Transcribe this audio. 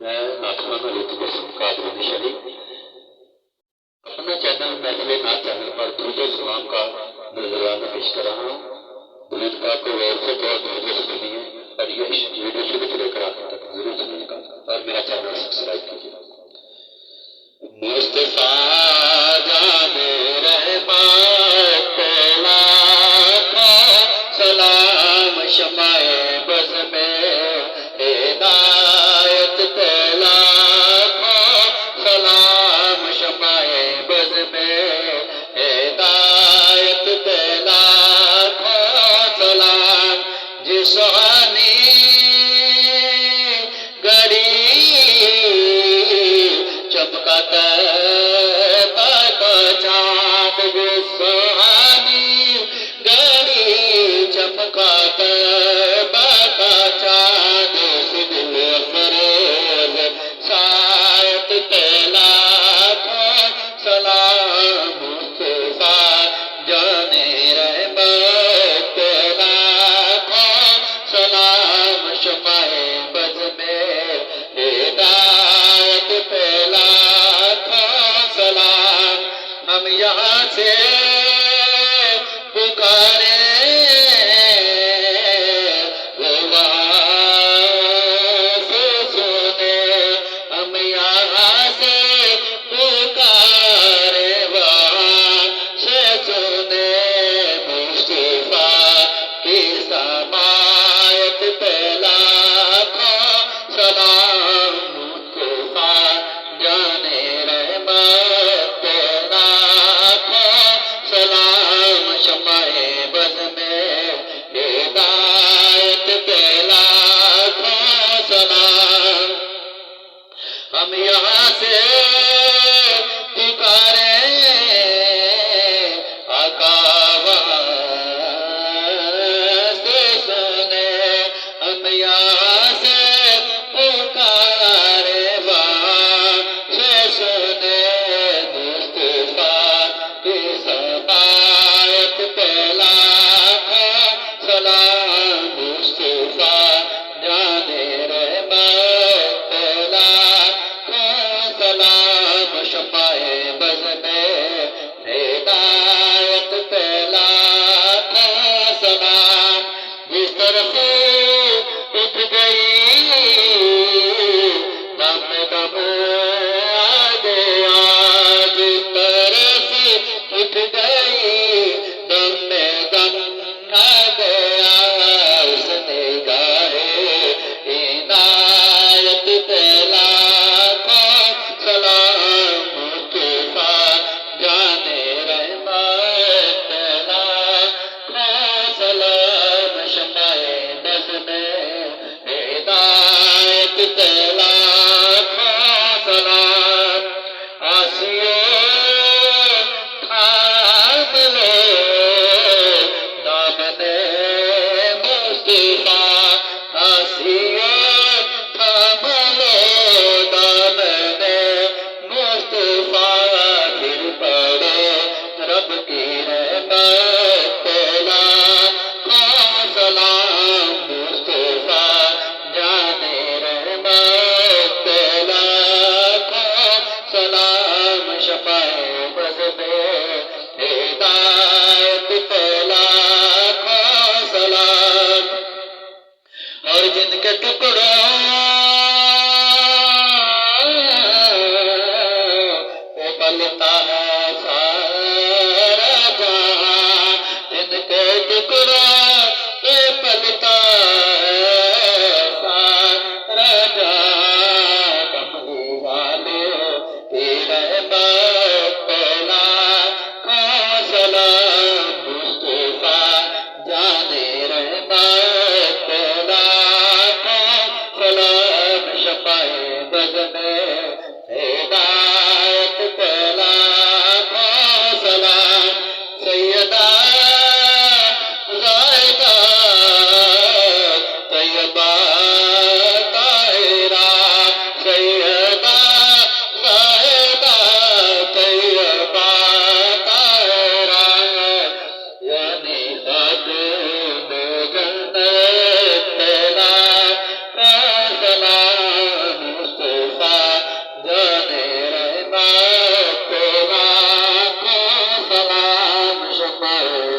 میں ناطخوان علی تجسم قادری شریف اپنا چینل محفل نعت چینل پر درود و سلام کا نذرانہ پیش کر رہا ہوں۔ درود کا کو غور سے بہت توجہ سے سنیے اور یہ ویڈیو شروع سے لے کر آخر تک ضرور سنیے گا اور میرا چینل سبسکرائب کیجیے۔ مصطفیٰ جان رحمت پہلا کا سلام شمع بز میں ہدایت پہلا کا سلام شمع بز میں ہدایت پہلا کا سلام جسانی گری چمکتا چاند گسانی گڑی چمکاتا چاند سدل فریض سایت تیلا تھا سلام مصطفیٰ جان رحمت تیلا تھا سلام شمع بز میں ہدایت پہلا تھا سلام ہم یہاں سے پکارے وہ وہاں سے سنے ہم یہاں سے پکارے وہاں سے سنے مصطفیٰ کی سماعت پہلا تھا سلام مصطفیٰ جان رحمت پہلا تھا سلام شمع بز میں ہدایت پہلا تھا سلام ہم یہاں سے پکارے آقا وہاں سے سنے ہم یہاں سے پکارے وہاں سے سنے مصطفیٰ کی سماعت پہلا تھا سلام مصطفیٰ جان رحمت پہلا تھا سلام شمع بز میں ہدایت پہلا تھا سلام جس طرف اٹھ گئی دم دم آ گیا جس طرف اٹھ گئی دم دم آ گیا اس نگاہ عنایت پہلا تھا سلام مصطفیٰ جان رحمت پہلا تھا سلام شمع بز میں ہدایت پہلا تھا سلام آسیے تھام لو دامن مصطفیٰ آسیے تھام لو دامن مصطفیٰ گر پڑے رب کی رحمت پہلا تھا سلام مصطفیٰ جان رحمت پہلا تھا سلام شمع بز میں ہدایت پہلا تھا سلام اور جن کے ٹکڑے